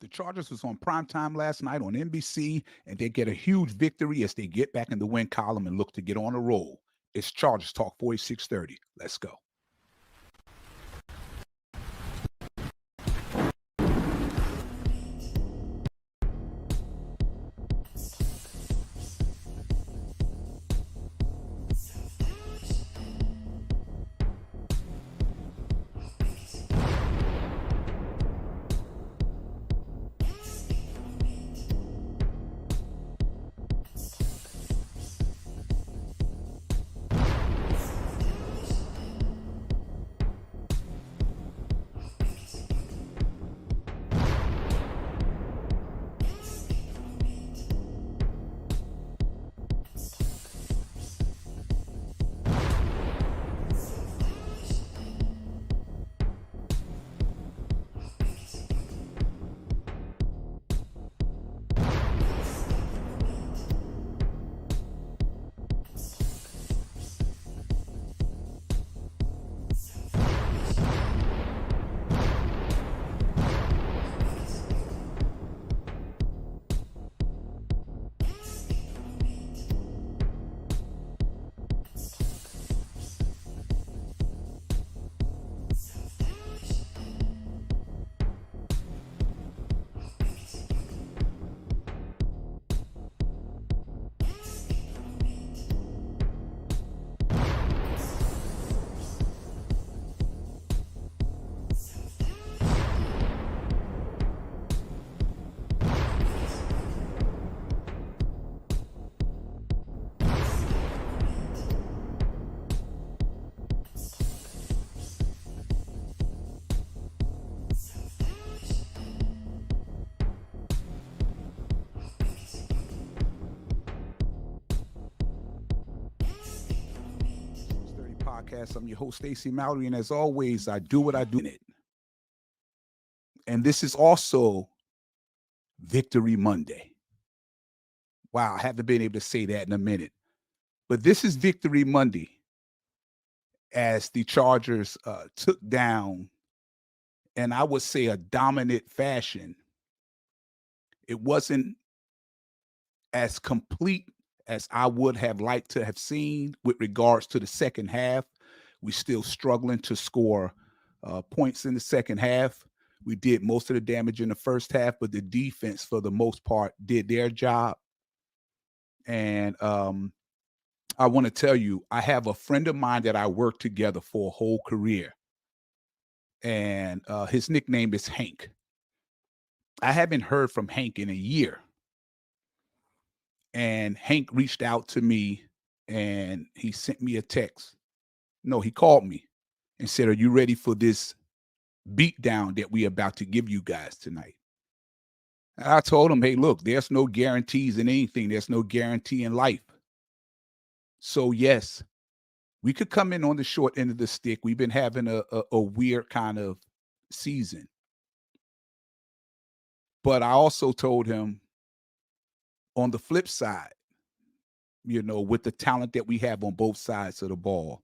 The Chargers was on primetime last night on NBC, and they get a huge victory as they get back in the win column and look to get on a roll. It's Chargers Talk 4630. Let's go. Podcast. I'm your host, Stacey Mallory, and as always, I do what I do in it. And this is also Victory Monday. Wow, I haven't been able to say that in a minute. But this is Victory Monday as the Chargers took down, and I would say a dominant fashion. It wasn't as complete as I would have liked to have seen with regards to the second half. We're still struggling to score points in the second half. We did most of the damage in the first half, but the defense, for the most part, did their job. And I want to tell you, I have a friend of mine that I worked together for a whole career, and his nickname is Hank. I haven't heard from Hank in a year. And Hank reached out to me and he sent me a text. No, he called me and said, "Are you ready for this beatdown that we about to give you guys tonight?" And I told him, "Hey, look, there's no guarantees in anything. There's no guarantee in life. So yes, we could come in on the short end of the stick. We've been having a weird kind of season." But I also told him, on the flip side, with the talent that we have on both sides of the ball,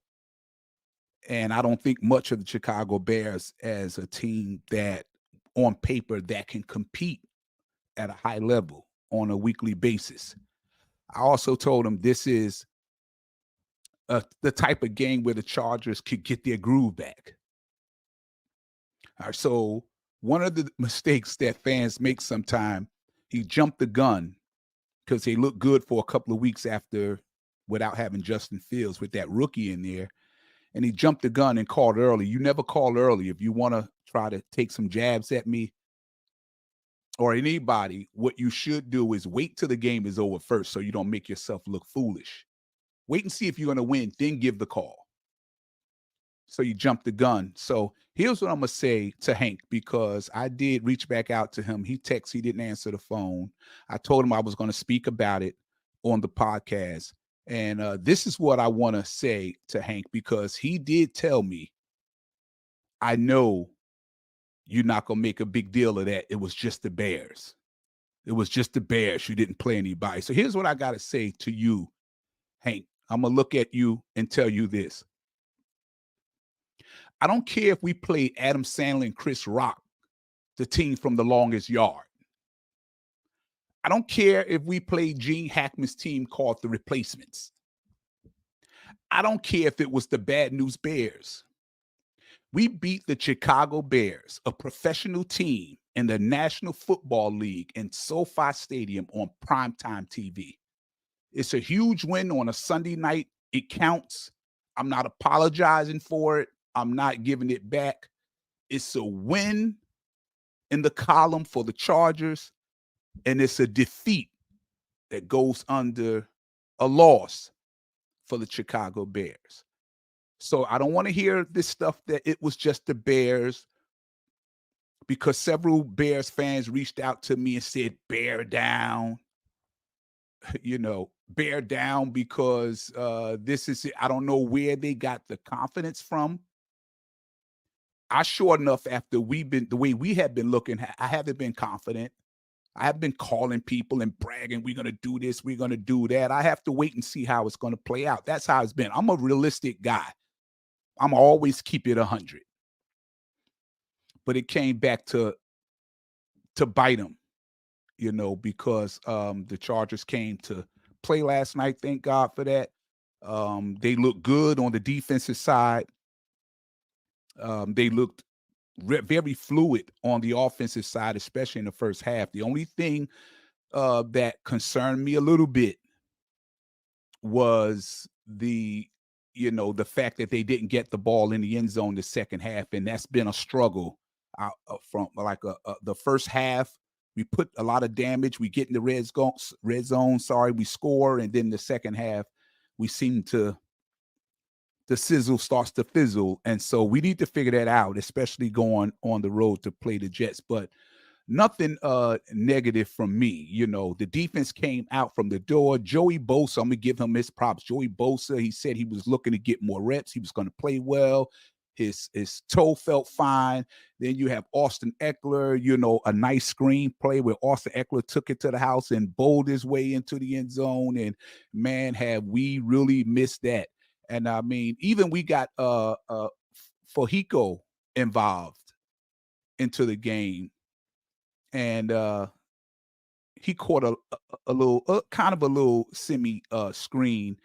and I don't think much of the Chicago Bears as a team that on paper that can compete at a high level on a weekly basis. I also told him this is the type of game where the Chargers could get their groove back. All right, so one of the mistakes that fans make sometimes, he jumped the gun because they looked good for a couple of weeks after without having Justin Fields with that rookie in there. And he jumped the gun and called early. You never call early. If you want to try to take some jabs at me or anybody, what you should do is wait till the game is over first so you don't make yourself look foolish. Wait and see if you're going to win, then give the call. So you jumped the gun. So here's what I'm going to say to Hank, because I did reach back out to him. He didn't answer the phone. I told him I was going to speak about it on the podcast. And this is what I want to say to Hank, because he did tell me, "I know you're not going to make a big deal of that. It was just the Bears. It was just the Bears. You didn't play anybody." So here's what I got to say to you, Hank. I'm going to look at you and tell you this. I don't care if we played Adam Sandler and Chris Rock the team from the longest yard. I don't care if we play Gene Hackman's team called the Replacements. I don't care if it was the Bad News Bears. We beat the Chicago Bears, a professional team in the National Football League in SoFi Stadium on primetime TV. It's a huge win on a Sunday night. It counts. I'm not apologizing for it. I'm not giving it back. It's a win in the column for the Chargers, and it's a defeat that goes under a loss for the Chicago Bears. So I don't want to hear this stuff that it was just the Bears, because several Bears fans reached out to me and said, bear down, bear down because this is it. I don't know where they got the confidence from. I sure enough, after the way we have been looking, I haven't been confident. I have been calling people and bragging, we're going to do this, we're going to do that. I have to wait and see how it's going to play out. That's how it's been. I'm a realistic guy. I'm always keep it 100. But it came back to bite them, because the Chargers came to play last night. Thank God for that. They looked good on the defensive side. They looked very fluid on the offensive side, especially in the first half. The only thing that concerned me a little bit was the fact that they didn't get the ball in the end zone the second half, and that's been a struggle from the first half. We put a lot of damage. We get in the red zone. We score, and then the second half, we seem to the sizzle starts to fizzle, and so we need to figure that out, especially going on the road to play the Jets. But nothing negative from me. The defense came out from the door. Joey Bosa, I'm gonna give him his props. Joey Bosa, he said he was looking to get more reps. He was going to play well. His toe felt fine. Then you have Austin Ekeler, a nice screen play where Austin Ekeler took it to the house and bowled his way into the end zone. And man, have we really missed that. And I mean, even we got Fehiko involved into the game. And he caught a little kind of a little semi screen.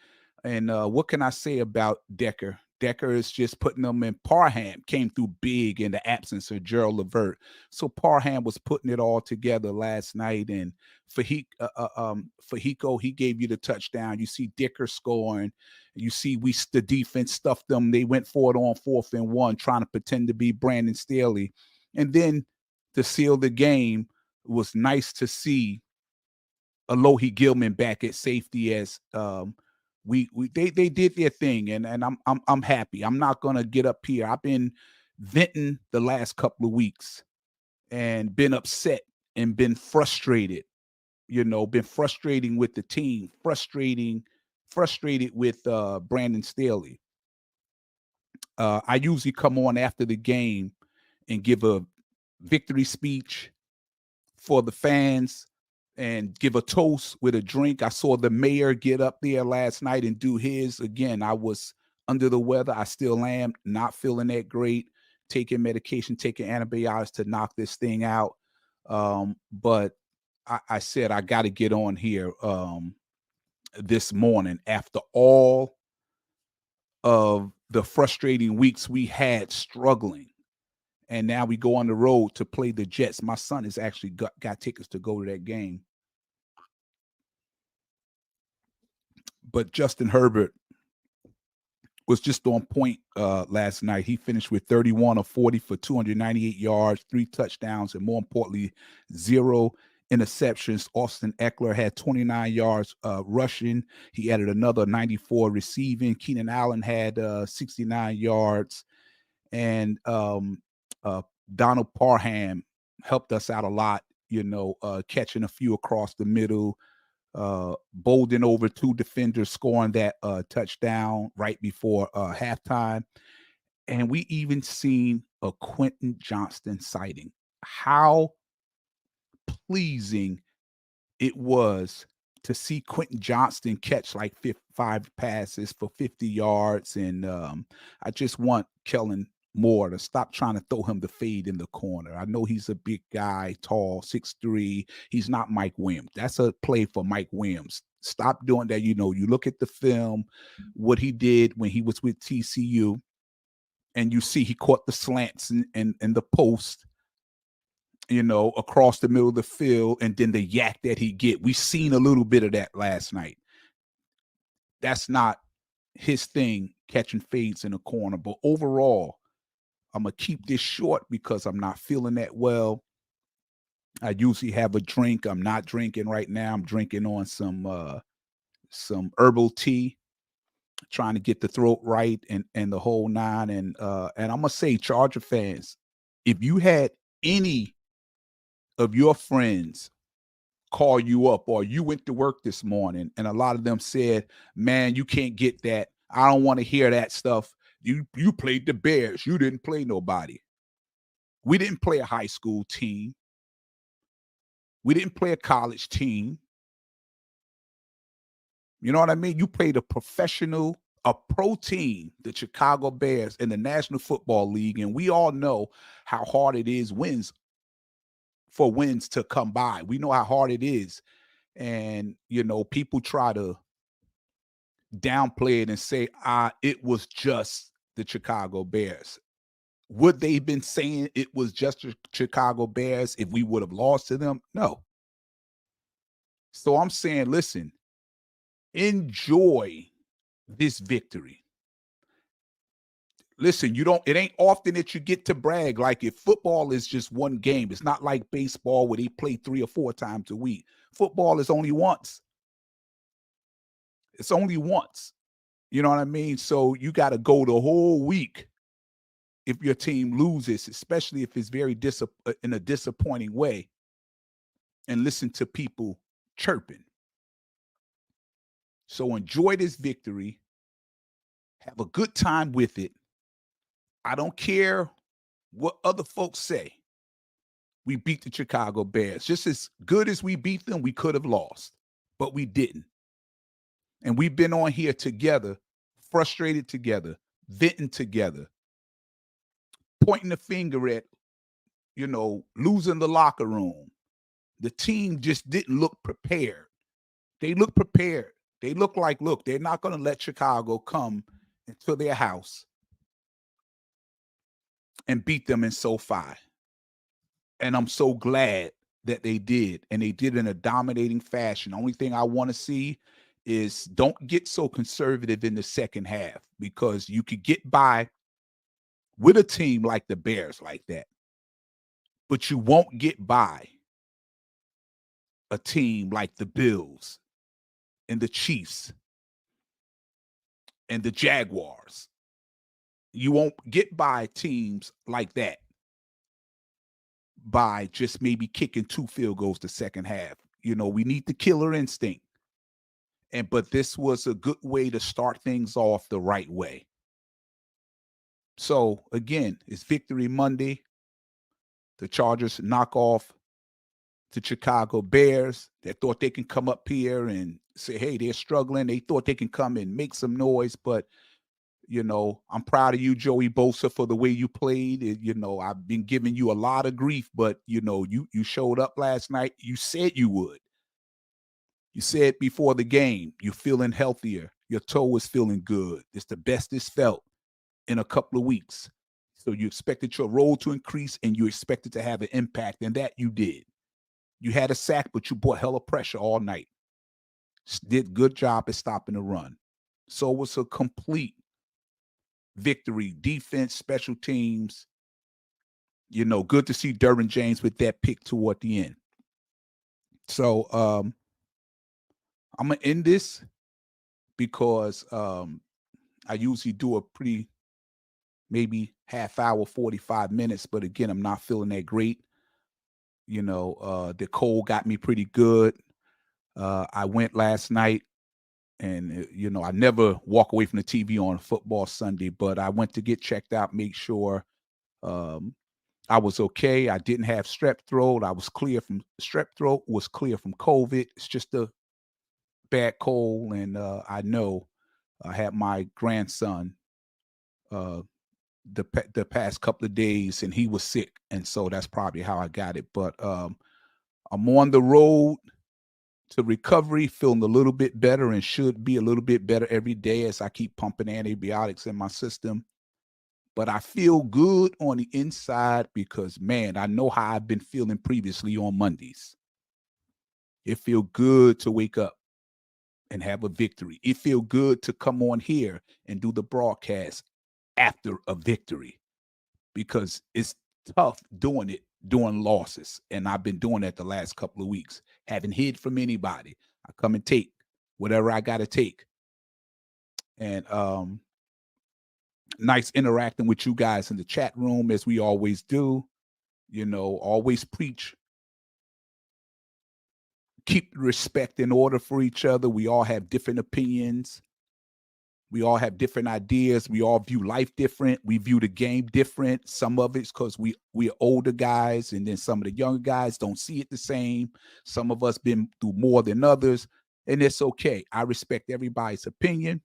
And what can I say about Decker? Decker is just putting them in. Parham came through big in the absence of Gerald Levert. So Parham was putting it all together last night. And Fehiko, he gave you the touchdown. You see Decker scoring. You see the defense stuffed them. They went for it on 4th and 1, trying to pretend to be Brandon Staley. And then to seal the game, it was nice to see Alohi Gilman back at safety as they did their thing, and I'm happy. I'm not gonna get up here. I've been venting the last couple of weeks and been upset and been frustrated. Been frustrating with the team, frustrated with Brandon Staley. I usually come on after the game and give a victory speech for the fans and give a toast with a drink. I saw the mayor get up there last night and do his. Again, I was under the weather. I still am, not feeling that great, taking medication, taking antibiotics to knock this thing out. But I said I got to get on here this morning after all of the frustrating weeks we had struggling. And now we go on the road to play the Jets. My son has actually got tickets to go to that game. But Justin Herbert was just on point last night. He finished with 31 of 40 for 298 yards, 3 touchdowns, and more importantly, 0 interceptions. Austin Ekeler had 29 yards rushing. He added another 94 receiving. Keenan Allen had 69 yards. And Donald Parham helped us out a lot, catching a few across the middle, bowling over 2 defenders, scoring that touchdown right before halftime. And we even seen a Quentin Johnston sighting. How pleasing it was to see Quentin Johnston catch like 5 passes for 50 yards. And I just want Kellen more to stop trying to throw him the fade in the corner. I know he's a big guy, tall, 6'3". He's not Mike Williams. That's a play for Mike Williams. Stop doing that. You know, you look at the film, what he did when he was with TCU, and you see he caught the slants and the post, you know, across the middle of the field, and then the yak that he get. We seen a little bit of that last night. That's not his thing, catching fades in the corner. But overall, I'm gonna keep this short because I'm not feeling that well. I usually have a drink. I'm not drinking right now. I'm drinking on some herbal tea, trying to get the throat right and the whole nine. And I'm gonna say, Charger fans, if you had any of your friends call you up or you went to work this morning and a lot of them said, man, you can't get that. I don't want to hear that stuff. You played the Bears. You didn't play nobody. We didn't play a high school team. We didn't play a college team. You know what I mean? You played a pro team, the Chicago Bears in the National Football League, and we all know how hard it is wins to come by. We know how hard it is. And, you know, people try to downplay it and say, it was just the Chicago Bears. Would they have been saying it was just the Chicago Bears if we would have lost to them? No. So I'm saying, listen, enjoy this victory. Listen, it ain't often that you get to brag. Like, if football is just one game, it's not like baseball where they play 3 or 4 times a week. Football is only once. It's only once. You know what I mean? So you got to go the whole week if your team loses, especially if it's in a disappointing way, and listen to people chirping. So enjoy this victory. Have a good time with it. I don't care what other folks say. We beat the Chicago Bears. Just as good as we beat them, we could have lost, but we didn't. And we've been on here together, frustrated together, venting together, pointing the finger at, you know, losing the locker room. The team just didn't look prepared. They look prepared. They look like, look, they're not going to let Chicago come into their house and beat them in SoFi. And I'm so glad that they did. And they did in a dominating fashion. The only thing I want to see is don't get so conservative in the second half, because you could get by with a team like the Bears like that, but you won't get by a team like the Bills and the Chiefs and the Jaguars. You won't get by teams like that by just maybe kicking 2 field goals the second half. You know, we need the killer instinct. But this was a good way to start things off the right way. So again, it's Victory Monday. The Chargers knock off the Chicago Bears. They thought they can come up here and say, hey, they're struggling. They thought they can come and make some noise, but you know, I'm proud of you, Joey Bosa, for the way you played. You know, I've been giving you a lot of grief, but you know, you showed up last night. You said you would. You said before the game, you're feeling healthier. Your toe is feeling good. It's the best it's felt in a couple of weeks. So you expected your role to increase and you expected to have an impact, and that you did. You had a sack, but you brought hella pressure all night. Did good job at stopping the run. So it was a complete victory. Defense, special teams. You know, good to see Derwin James with that pick toward the end. So I'm gonna end this because I usually do a pretty maybe half hour, 45 minutes, but again, I'm not feeling that great. You know, the cold got me pretty good. I went last night and, you know, I never walk away from the TV on football Sunday, but I went to get checked out, make sure I was okay. I didn't have strep throat. I was clear from strep throat, was clear from COVID. It's just a bad cold. And I know I had my grandson the past couple of days, and he was sick, and so that's probably how I got it. But I'm on the road to recovery, feeling a little bit better, and should be a little bit better every day as I keep pumping antibiotics in my system. But I feel good on the inside because, man, I know how I've been feeling previously on Mondays. It feels good to wake up and have a victory. It feels good to come on here and do the broadcast after a victory because it's tough doing it during losses. And I've been doing that the last couple of weeks. Haven't hid from anybody. I come and take whatever I got to take. And nice interacting with you guys in the chat room as we always do. You know, always preach. Keep respect in order for each other. We all have different opinions. We all have different ideas. We all view life different. We view the game different. Some of it's because we're older guys, and then some of the younger guys don't see it the same. Some of us been through more than others, and it's okay. I respect everybody's opinion.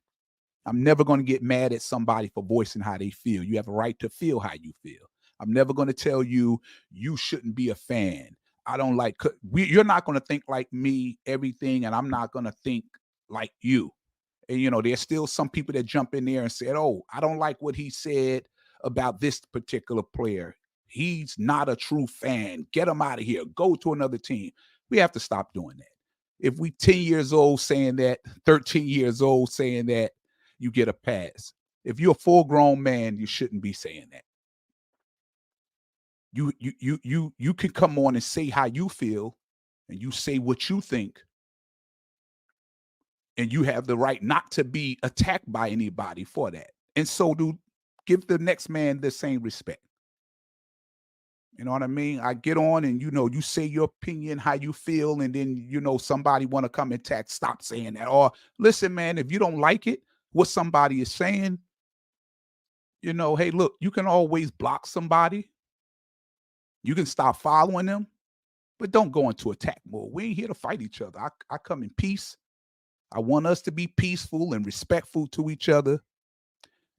I'm never going to get mad at somebody for voicing how they feel. You have a right to feel how you feel. I'm never going to tell you you shouldn't be a fan. I don't like, you're not going to think like me, everything, and I'm not going to think like you. And, you know, there's still some people that jump in there and said, oh, I don't like what he said about this particular player. He's not a true fan. Get him out of here. Go to another team. We have to stop doing that. If we 10 years old saying that, 13 years old saying that, you get a pass. If you're a full-grown man, you shouldn't be saying that. You can come on and say how you feel, and you say what you think, and you have the right not to be attacked by anybody for that. And so give the next man the same respect. You know what I mean? I get on and, you know, you say your opinion, how you feel, and then, you know, somebody want to come and attack, stop saying that. Or listen, man, if you don't like it, what somebody is saying, you know, hey, look, you can always block somebody. You can stop following them, but don't go into attack mode. We ain't here to fight each other. I come in peace. I want us to be peaceful and respectful to each other.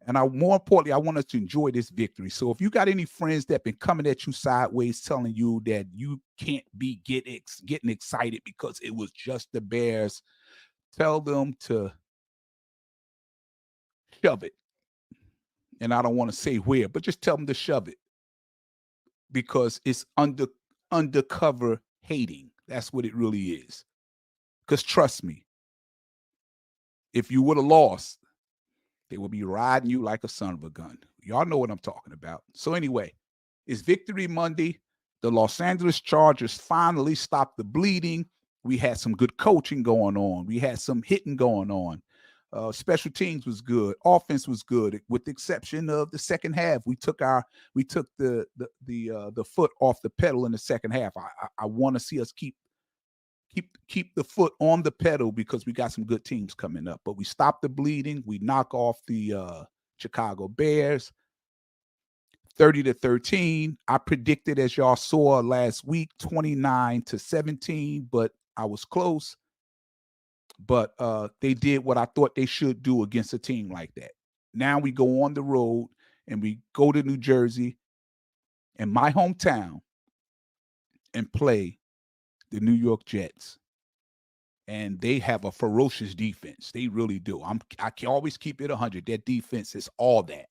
And more importantly, I want us to enjoy this victory. So if you got any friends that been coming at you sideways, telling you that you can't be getting excited because it was just the Bears, tell them to shove it. And I don't want to say where, but just tell them to shove it because it's undercover hating. That's what it really is. Because trust me, if you would have lost, they will be riding you like a son of a gun. Y'all know what I'm talking about. So anyway, it's Victory Monday. The Los Angeles Chargers finally stopped the bleeding. We had some good coaching going on. We had some hitting going on. Special teams was good. Offense was good, with the exception of the second half. We took the foot off the pedal in the second half. I want to see us keep the foot on the pedal because we got some good teams coming up. But we stopped the bleeding. We knock off the Chicago Bears 30-13. I predicted, as y'all saw last week, 29-17, but I was close. But they did what I thought they should do against a team like that. Now we go on the road and we go to New Jersey, in my hometown, and play the New York Jets. And they have a ferocious defense. They really do. I can always keep it 100. Their defense is all that.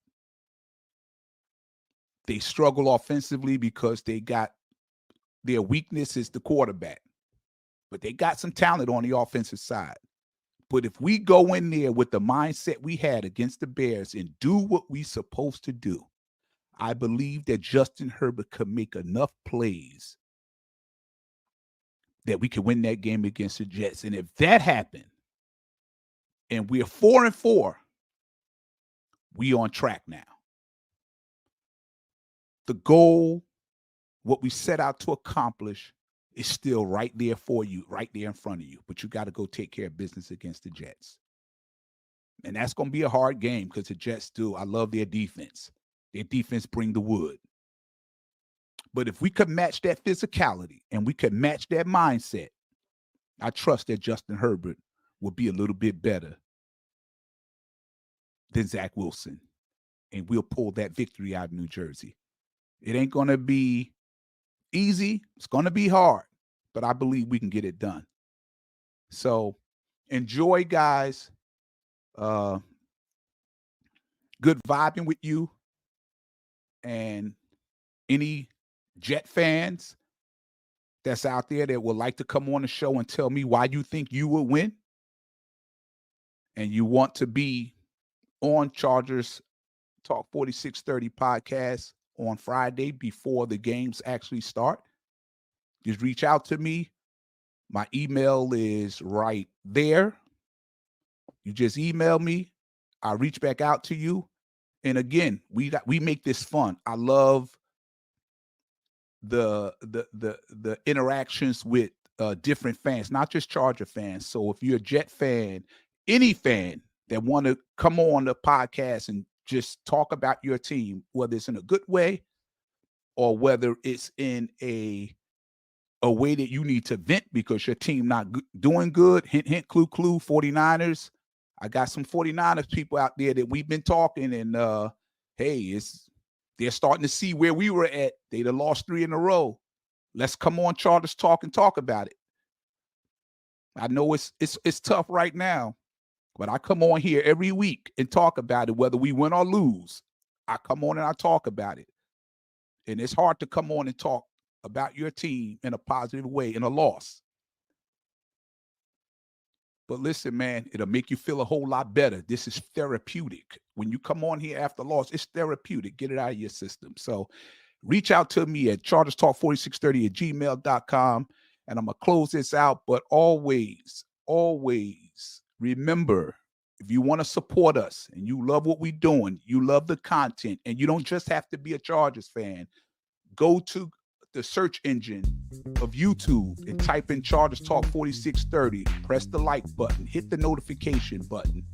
They struggle offensively because their weakness is the quarterback. But they got some talent on the offensive side. But if we go in there with the mindset we had against the Bears and do what we're supposed to do, I believe that Justin Herbert could make enough plays that we could win that game against the Jets. And if that happened, and we're 4-4, we on track now. The goal, what we set out to accomplish, is still right there for you, right there in front of you. But you got to go take care of business against the Jets. And that's going to be a hard game because the Jets do. I love their defense. Their defense bring the wood. But if we could match that physicality and we could match that mindset, I trust that Justin Herbert will be a little bit better than Zach Wilson. and we'll pull that victory out of New Jersey. It ain't going to be easy. It's going to be hard, but I believe we can get it done. So enjoy, guys. Good vibing with you. And any Jet fans that's out there that would like to come on the show and tell me why you think you will win, and you want to be on Chargers Talk 4630 podcast on Friday before the games actually start, just reach out to me. My email is right there. You just email me. I'll reach back out to you. And again, we make this fun. I love the interactions with different fans, not just Charger fans. So if you're a Jet fan, any fan that want to come on the podcast and just talk about your team, whether it's in a good way or whether it's in a way that you need to vent because your team not doing good, hint, hint, clue, clue, 49ers. I got some 49ers people out there that we've been talking, and hey, they're starting to see where we were at. They'd have lost 3 in a row. Let's come on Chargers Talk and talk about it. I know it's tough right now, but I come on here every week and talk about it, whether we win or lose. I come on and I talk about it. And it's hard to come on and talk about your team in a positive way in a loss. But listen, man, it'll make you feel a whole lot better. This is therapeutic. When you come on here after loss, it's therapeutic. Get it out of your system. So reach out to me at chargerstalk4630@gmail.com. And I'm going to close this out. But always, always remember, if you want to support us and you love what we're doing, you love the content, and you don't just have to be a Chargers fan, go to the search engine of YouTube and type in Chargers Talk 4630. Press the like button, hit the notification button,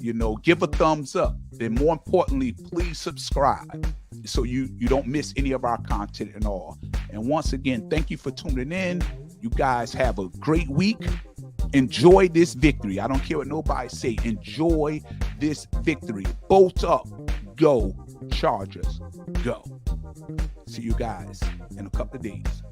give a thumbs up. Then more importantly, please subscribe so you don't miss any of our content and all. And once again, thank you for tuning in. You guys have a great week. Enjoy this victory. I don't care what nobody say. Enjoy this victory. Bolt up. Go Chargers. Go. See you guys in a couple of days.